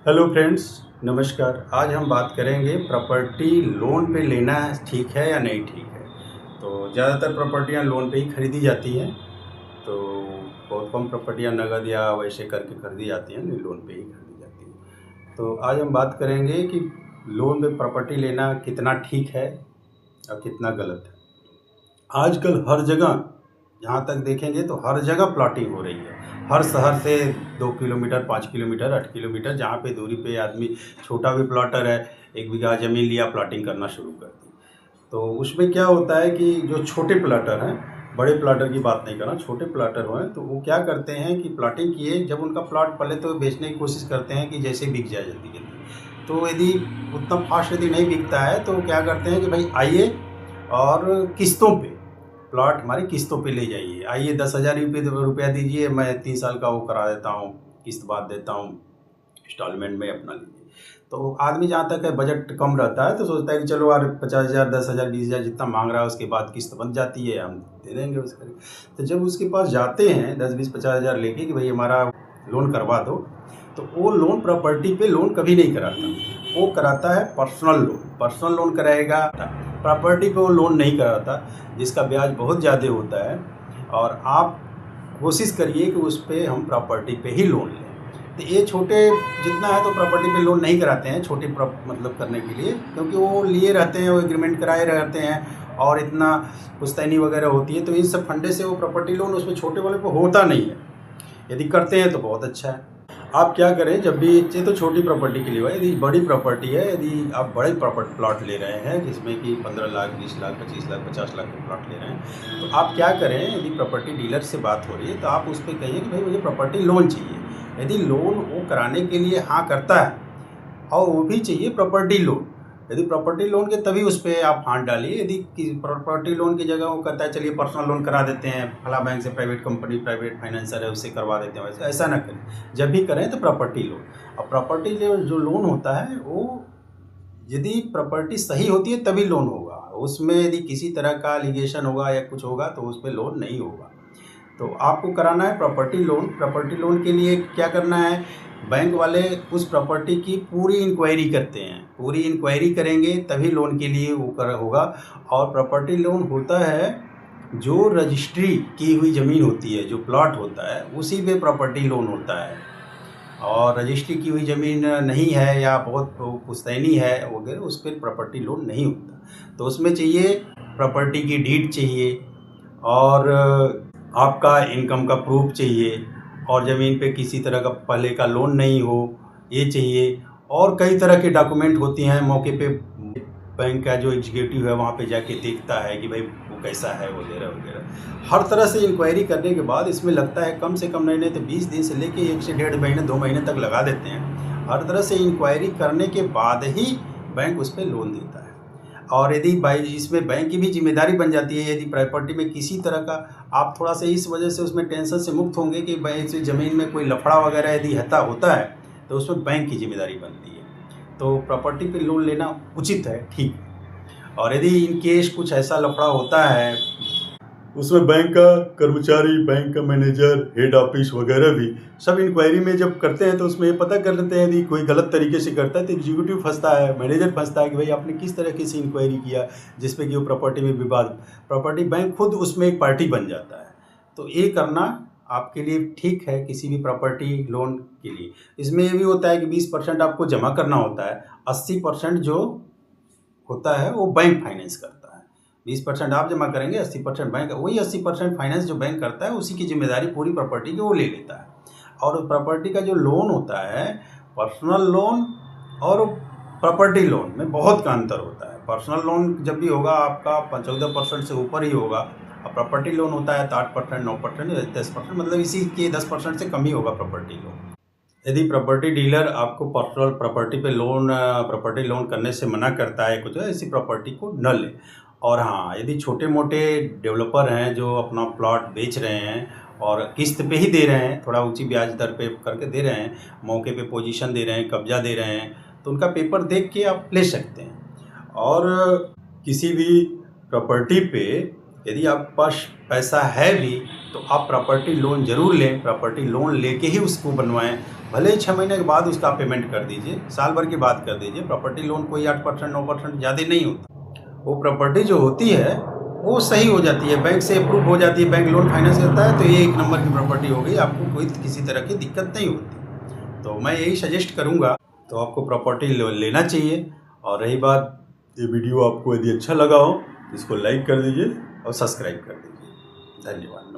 Hello friends, नमस्कार। आज हम बात करेंगे प्रॉपर्टी लोन पे लेना ठीक है या नहीं ठीक है। तो ज़्यादातर प्रॉपर्टियां लोन पे ही खरीदी जाती हैं। तो बहुत कम प्रॉपर्टियां नगद या वैसे करके खरीदी जाती हैं, नहीं लोन पे ही खरीदी जाती हैं। तो आज हम बात करेंगे कि लोन पे प्रॉपर्टी लेना कितना ठीक है और कितना गलत है। आजकल हर जगह जहाँ तक देखेंगे तो हर जगह प्लॉटिंग हो रही है। हर शहर से 2 किलोमीटर, 5 किलोमीटर, 8 किलोमीटर जहाँ पे दूरी पे आदमी, छोटा भी प्लॉटर है, 1 बीघा ज़मीन लिया, प्लॉटिंग करना शुरू कर दी। तो उसमें क्या होता है कि जो छोटे प्लॉटर हैं, बड़े प्लॉटर की बात नहीं कर रहा, छोटे प्लॉटर हैं, तो वो क्या करते हैं कि प्लॉटिंग किए, जब उनका प्लॉट पहले तो बेचने की कोशिश करते हैं कि जैसे बिक जाए जल्दी जल्दी। तो यदि उतना फास्ट यदि नहीं बिकता है तो क्या करते हैं कि भाई आइए और किस्तों पे प्लॉट हमारी किस्तों पे ले जाइए। आइए 10,000 रुपया दीजिए, मैं 3 साल का वो करा देता हूँ, किस्त बात देता हूँ, इंस्टॉलमेंट में अपना लीजिए। तो आदमी जहाँ तक है बजट कम रहता है तो सोचता है कि चलो यार 50,000, 10,000, 20,000 जितना मांग रहा है उसके बाद किस्त बन जाती है, हम दे देंगे उसके। तो जब उसके पास जाते हैं 10, 20, 50,000 लेके कि भाई हमारा लोन करवा दो, तो वो लोन प्रॉपर्टी पे लोन कभी नहीं कराता, वो कराता है पर्सनल लोन। पर्सनल लोन कराएगा, प्रॉपर्टी पे वो लोन नहीं कराता, जिसका ब्याज बहुत ज़्यादा होता है। और आप कोशिश करिए कि उस पर हम प्रॉपर्टी पे ही लोन लें। तो ये छोटे जितना है तो प्रॉपर्टी पे लोन नहीं कराते हैं, छोटे मतलब करने के लिए, क्योंकि वो लिए रहते हैं, वो एग्रीमेंट कराए रहते हैं और इतना पुश्तैनी वगैरह होती है, तो इन सब फंडे से वो प्रॉपर्टी लोन उसमें छोटे वाले को होता नहीं है। यदि करते हैं तो बहुत अच्छा है। आप क्या करें, जब भी, ये तो छोटी प्रॉपर्टी के लिए हुआ, यदि बड़ी प्रॉपर्टी है, यदि आप बड़े प्रॉपर्टी प्लॉट ले रहे हैं जिसमें कि 15 लाख, 20 लाख, 25 लाख, 50 लाख के प्लॉट ले रहे हैं, तो आप क्या करें, यदि प्रॉपर्टी डीलर से बात हो रही है तो आप उस पर कहिए कि भाई मुझे प्रॉपर्टी लोन चाहिए। यदि लोन वो कराने के लिए हाँ करता है और वो भी चाहिए प्रॉपर्टी लोन, यदि प्रॉपर्टी लोन के तभी उस पर आप हाथ डालिए। यदि प्रॉपर्टी लोन की जगह वो कहता है चलिए पर्सनल लोन करा देते हैं, फला बैंक से, प्राइवेट कंपनी, प्राइवेट फाइनेंसर है उससे करवा देते हैं, वैसे ऐसा ना करें। जब भी करें तो प्रॉपर्टी लोन। और प्रॉपर्टी जो लोन होता है वो यदि प्रॉपर्टी सही होती है तभी लोन होगा, उसमें यदि किसी तरह का एलिगेशन होगा या कुछ होगा तो उस पर लोन नहीं होगा। तो आपको कराना है प्रॉपर्टी लोन। प्रॉपर्टी लोन के लिए क्या करना है, बैंक वाले उस प्रॉपर्टी की पूरी इंक्वायरी करते हैं, पूरी इंक्वायरी करेंगे तभी लोन के लिए वो कर होगा। और प्रॉपर्टी लोन होता है जो रजिस्ट्री की हुई ज़मीन होती है, जो प्लॉट होता है, उसी पे प्रॉपर्टी लोन होता है। और रजिस्ट्री की हुई ज़मीन नहीं है या बहुत पुश्तैनी है वगैरह, उस पर प्रॉपर्टी लोन नहीं होता। तो उसमें चाहिए प्रॉपर्टी की डीड चाहिए, और आपका इनकम का प्रूफ चाहिए, और ज़मीन पे किसी तरह का पहले का लोन नहीं हो ये चाहिए। और कई तरह के डॉक्यूमेंट होती हैं, मौके पे बैंक का जो एग्जीक्यूटिव है वहाँ पे जाके देखता है कि भाई वो कैसा है वगैरह वगैरह। हर तरह से इंक्वायरी करने के बाद इसमें लगता है कम से कम नहीं तो 20 दिन से लेके 1 से 1.5 महीने, 2 महीने तक लगा देते हैं। हर तरह से इंक्वायरी करने के बाद ही बैंक उस पर लोन देता है। और यदि भाई इसमें बैंक की भी जिम्मेदारी बन जाती है, यदि प्रॉपर्टी में किसी तरह का आप थोड़ा सा इस वजह से उसमें टेंशन से मुक्त होंगे कि भाई इस ज़मीन में कोई लफड़ा वगैरह यदि होता है तो उसमें बैंक की जिम्मेदारी बनती है। तो प्रॉपर्टी पे लोन लेना उचित है, ठीक है। और यदि इन केस कुछ ऐसा लफड़ा होता है, उसमें बैंक का कर्मचारी, बैंक का मैनेजर, हेड ऑफिस वगैरह भी सब इंक्वायरी में जब करते हैं तो उसमें ये पता कर लेते हैं, यदि कोई गलत तरीके से करता है तो एग्जीक्यूटिव फंसता है, मैनेजर फंसता है कि भाई आपने किस तरीके से इंक्वायरी किया जिसपे कि वो प्रॉपर्टी में विवाद, प्रॉपर्टी बैंक खुद उसमें एक पार्टी बन जाता है। तो ये करना आपके लिए ठीक है किसी भी प्रॉपर्टी लोन के लिए। इसमें ये भी होता है कि 20% आपको जमा करना होता है, 80% जो होता है वो बैंक फाइनेंस करता है। 20% आप जमा करेंगे, 80% बैंक, वही 80% फाइनेंस जो बैंक करता है उसी की जिम्मेदारी पूरी प्रॉपर्टी की वो ले लेता है। और प्रॉपर्टी का जो लोन होता है, पर्सनल लोन और प्रॉपर्टी लोन में बहुत का अंतर होता है। पर्सनल लोन जब भी होगा आपका 14% से ऊपर ही होगा, और प्रॉपर्टी लोन होता है तो 8%, 9%, 10%, मतलब इसी के 10% से कम ही होगा प्रॉपर्टी लोन। यदि प्रॉपर्टी डीलर आपको पर्सनल प्रॉपर्टी लोन करने से मना करता है कुछ, ऐसी प्रॉपर्टी को न लें। और हाँ, यदि छोटे मोटे डेवलपर हैं जो अपना प्लॉट बेच रहे हैं और किस्त पे ही दे रहे हैं, थोड़ा ऊंची ब्याज दर पे करके दे रहे हैं, मौके पे पोजीशन दे रहे हैं, कब्जा दे रहे हैं, तो उनका पेपर देख के आप ले सकते हैं। और किसी भी प्रॉपर्टी पे यदि आपके पास पैसा है भी तो आप प्रॉपर्टी लोन ज़रूर लें, प्रॉपर्टी लोन लेके ही उसको बनवाएं। भले ही 6 महीने के बाद उसका पेमेंट कर दीजिए, साल भर की बात कर दीजिए। प्रॉपर्टी लोन कोई 8% 9% ज़्यादा नहीं होता। वो प्रॉपर्टी जो होती है वो सही हो जाती है, बैंक से अप्रूव हो जाती है, बैंक लोन फाइनेंस करता है, तो ये 1 नंबर की प्रॉपर्टी हो गई, आपको कोई किसी तरह की दिक्कत नहीं होती। तो मैं यही सजेस्ट करूँगा, तो आपको प्रॉपर्टी लेना चाहिए। और रही बात, ये वीडियो आपको यदि अच्छा लगा हो तो इसको लाइक कर दीजिए और सब्सक्राइब कर दीजिए। धन्यवाद।